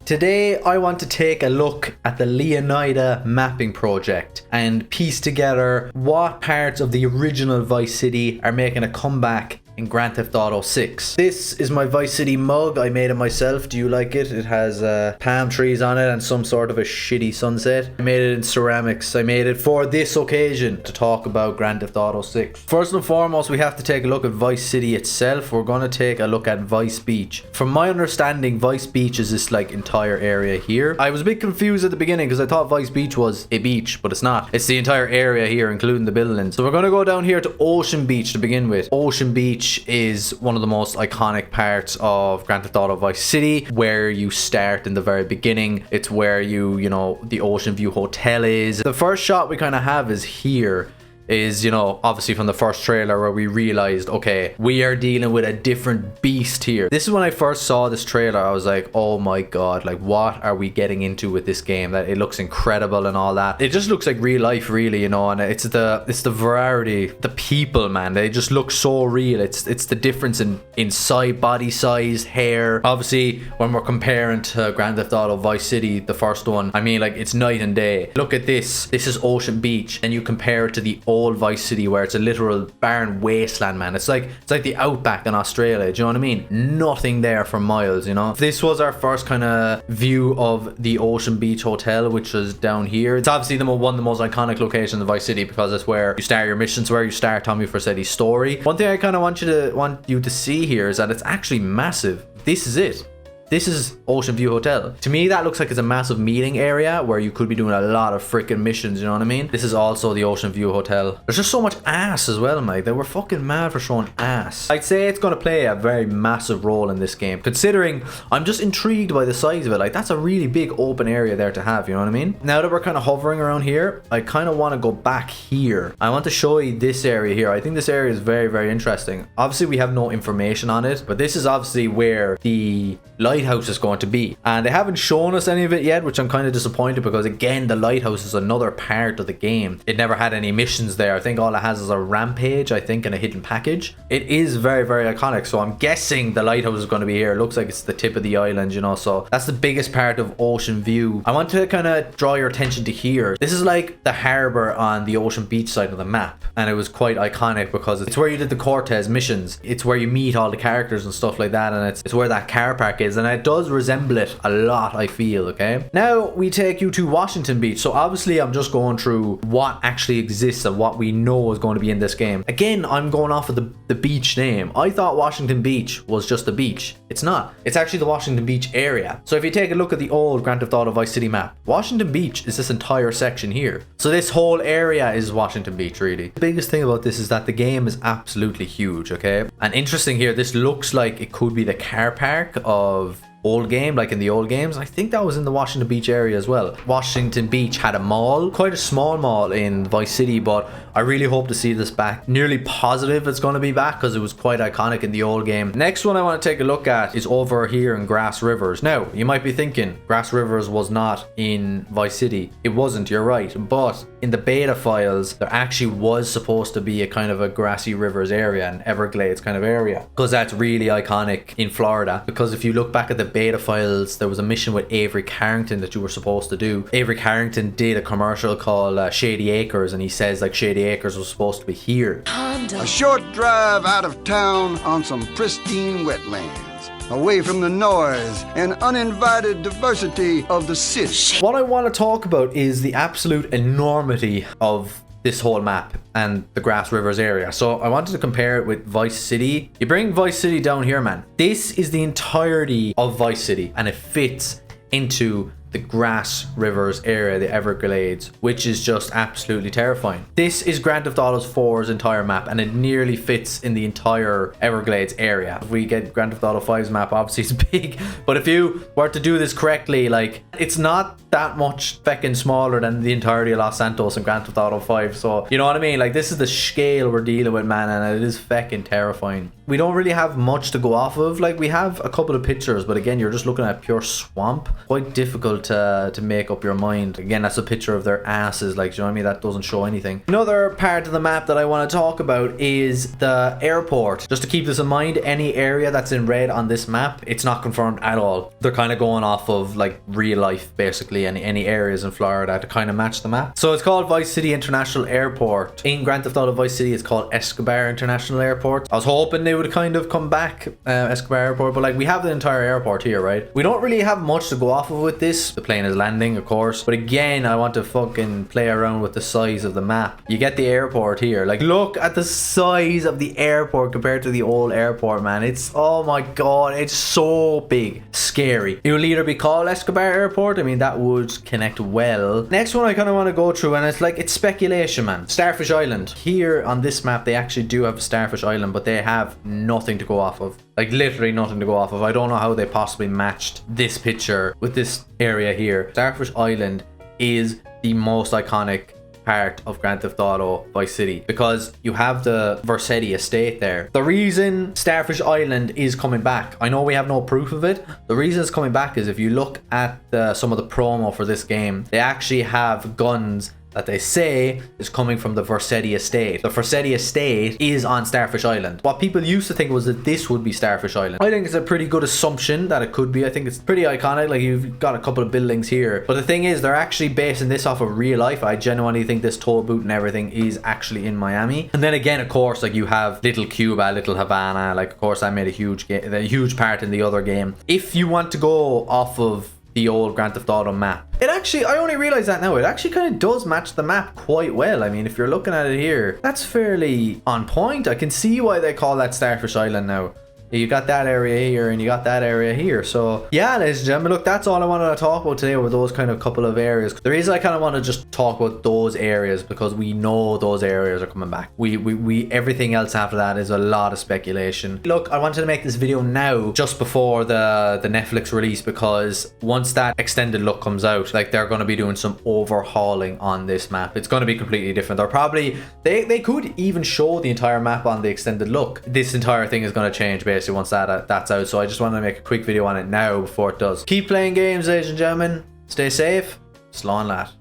Today I want to take a look at the Leonida mapping project and piece together what parts of the original Vice City are making a comeback in Grand Theft Auto 6. This is my Vice City mug. I made it myself. Do you like it? It has palm trees on it and some sort of a shitty sunset. I made it in ceramics. I made it for this occasion to talk about Grand Theft Auto 6. First and foremost, we have to take a look at Vice City itself. We're going to take a look at Vice Beach. From my understanding, Vice Beach is this like entire area here. I was a bit confused at the beginning because I thought Vice Beach was a beach, but it's not. It's the entire area here, including the buildings. So we're going to go down here to Ocean Beach to begin with. Ocean Beach is one of the most iconic parts of Grand Theft Auto Vice City, where you start in the very beginning. It's where you know, the Ocean View Hotel is. The first shot we kind of have is here. Is, you know, obviously from the first trailer where we realized, okay, we are dealing with a different beast here. This is when I first saw this trailer. I was like, oh my god, like what are we getting into with this game? That it looks incredible and all that. It just looks like real life, really, you know. And it's the variety, the people, man, they just look so real. It's the difference in size, body size, hair. Obviously when we're comparing to Grand Theft Auto Vice City, the first one, I mean, like, it's night and day. Look at this. This is Ocean Beach, and you compare it to the old Vice City, where it's a literal barren wasteland, man. It's like the outback in Australia. Do you know what I mean? Nothing there for miles, you know. This was our first kind of view of the Ocean Beach Hotel, which was down here. It's obviously one of the most iconic locations of Vice City because it's where you start your missions, where you start Tommy Vercetti's story. One thing I kind of want you to see here is that it's actually massive. This is it. This is Ocean View Hotel. To me, that looks like it's a massive meeting area where you could be doing a lot of freaking missions, you know what I mean? This is also the Ocean View Hotel. There's just so much ass as well, mate. They were fucking mad for showing ass. I'd say it's going to play a very massive role in this game, considering I'm just intrigued by the size of it. Like, that's a really big open area there to have, you know what I mean? Now that we're kind of hovering around here, I kind of want to go back here. I want to show you this area here. I think this area is very, very interesting. Obviously, we have no information on it, but this is obviously where the lighthouse is going to be, and they haven't shown us any of it yet, which I'm kind of disappointed because, again, the lighthouse is another part of the game. It never had any missions there. I think all it has is a rampage, I think, and a hidden package. It is very, very iconic, so I'm guessing the lighthouse is going to be here. It looks like it's the tip of the island, you know, so that's the biggest part of Ocean View. I want to kind of draw your attention to here. This is like the harbor on the Ocean Beach side of the map, and it was quite iconic because it's where you did the Cortez missions. It's where you meet all the characters and stuff like that, and it's where that car park is, and it does resemble it a lot, I feel. Okay, now we take you to Washington Beach. So obviously I'm just going through what actually exists and what we know is going to be in this game. Again, I'm going off of the beach name. I thought Washington Beach was just a beach. It's not. It's actually the Washington Beach area. So if you take a look at the old Grand Theft Auto Vice City map, Washington Beach is this entire section here. So this whole area is Washington Beach, really. The biggest thing about this is that the game is absolutely huge, okay? And interesting here, this looks like it could be the car park of old game, like in the old games. I think that was in the Washington Beach area as well. Washington Beach had a mall, quite a small mall in Vice City, but I really hope to see this back. Nearly positive it's going to be back because it was quite iconic in the old game. Next one I want to take a look at is over here in Grass Rivers. Now, you might be thinking Grass Rivers was not in Vice City. It wasn't, you're right, but in the beta files there actually was supposed to be a kind of a Grassy Rivers area, an Everglades kind of area, because that's really iconic in Florida. Because if you look back at the beta files, there was a mission with Avery Carrington that you were supposed to do. Avery Carrington did a commercial called Shady Acres, and he says like Shady Acres was supposed to be here. A short drive out of town on some pristine wetlands, away from the noise and uninvited diversity of the city. What I want to talk about is the absolute enormity of this whole map and the Grass Rivers area. So I wanted to compare it with Vice City. You bring Vice City down here, man. This is the entirety of Vice City, and it fits into the Grass Rivers area, the Everglades, which is just absolutely terrifying. This is Grand Theft Auto 4's entire map, and it nearly fits in the entire Everglades area. If we get Grand Theft Auto 5's map, obviously it's big, but if you were to do this correctly, like, it's not that much feckin' smaller than the entirety of Los Santos and Grand Theft Auto 5. So, you know what I mean? Like, this is the scale we're dealing with, man, and it is feckin' terrifying. We don't really have much to go off of. Like, we have a couple of pictures, but again, you're just looking at pure swamp. Quite difficult able to make up your mind. Again, that's a picture of their asses, like, do you know what I mean? That doesn't show anything. Another part of the map that I want to talk about is the airport. Just to keep this in mind, any area that's in red on this map, it's not confirmed at all. They're kind of going off of like real life, basically, any areas in Florida to kind of match the map. So it's called Vice City International Airport. In Grand Theft Auto Vice City, it's called Escobar International Airport. I was hoping they would kind of come back, Escobar Airport, but like, we have the entire airport here, right? We don't really have much to go off of with this. The plane is landing, of course, but again, I want to fucking play around with the size of the map. You get the airport here. Like, look at the size of the airport compared to the old airport, man. It's, oh my god, it's so big. Scary. It will either be called Escobar Airport. I mean, that would connect well. Next one I kind of want to go through, and it's like, it's speculation, man. Starfish Island. Here on this map, they actually do have Starfish Island, but they have nothing to go off of. Like, literally nothing to go off of. I don't know how they possibly matched this picture with this area here. Starfish Island is the most iconic part of Grand Theft Auto Vice City because you have the Vercetti estate there. The reason Starfish Island is coming back, I know we have no proof of it. The reason it's coming back is if you look at some of the promo for this game, they actually have guns that they say is coming from the Vercetti estate. The Vercetti estate is on Starfish Island. What people used to think was that this would be Starfish Island. I think it's a pretty good assumption that it could be. I think it's pretty iconic. Like, you've got a couple of buildings here, but the thing is, they're actually basing this off of real life. I genuinely think this toll booth and everything is actually in Miami. And then again, of course, like, you have Little Cuba, Little Havana. Like, of course, I made a huge part in the other game. If you want to go off of the old Grand Theft Auto map, it actually, I only realized that now, it actually kind of does match the map quite well. I mean, if you're looking at it here, that's fairly on point. I can see why they call that Starfish Island now. You got that area here and you got that area here. So yeah, ladies and gentlemen, look, that's all I wanted to talk about today, were those kind of couple of areas. The reason I kind of want to just talk about those areas because we know those areas are coming back. We everything else after that is a lot of speculation. Look, I wanted to make this video now just before the Netflix release, because once that extended look comes out, like, they're going to be doing some overhauling on this map. It's going to be completely different. They're probably, they could even show the entire map on the extended look. This entire thing is going to change basically once that's out. So I just wanted to make a quick video on it now before it does. Keep playing games, ladies and gentlemen. Stay safe. Slán leat.